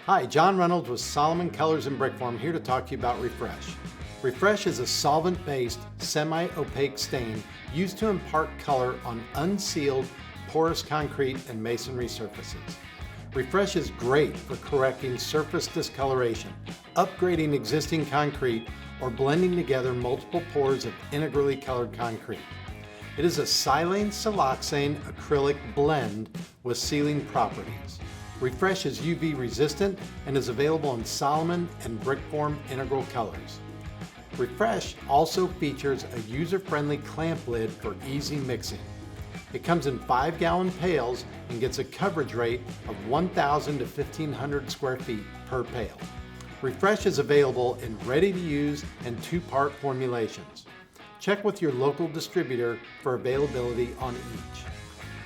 Hi, John Reynolds with Solomon Colors and Brickform here to talk to you about Refresh. Refresh is a solvent-based, semi-opaque stain used to impart color on unsealed, porous concrete and masonry surfaces. Refresh is great for correcting surface discoloration, upgrading existing concrete, or blending together multiple pours of integrally colored concrete. It is a silane-siloxane acrylic blend with sealing properties. Refresh is UV resistant and is available in Solomon and Brickform integral colors. Refresh also features a user-friendly clamp lid for easy mixing. It comes in 5-gallon pails and gets a coverage rate of 1,000 to 1,500 square feet per pail. Refresh is available in ready-to-use and 2-part formulations. Check with your local distributor for availability on each.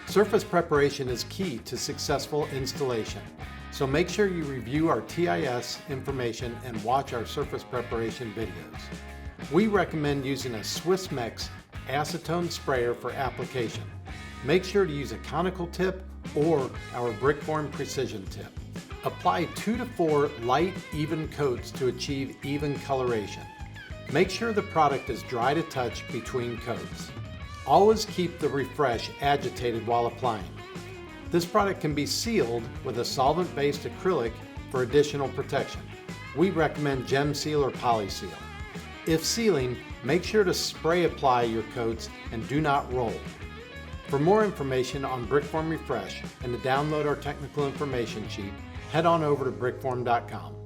Surface preparation is key to successful installation, so make sure you review our TIS information and watch our surface preparation videos. We recommend using a Swiss Mix acetone sprayer for application. Make sure to use a conical tip or our Brickform precision tip. Apply 2 to 4 light, even coats to achieve even coloration. Make sure the product is dry to touch between coats. Always keep the Refresh agitated while applying. This product can be sealed with a solvent-based acrylic for additional protection. We recommend Gem Seal or Poly Seal. If sealing, make sure to spray apply your coats and do not roll. For more information on Brickform Refresh and to download our technical information sheet, head on over to brickform.com.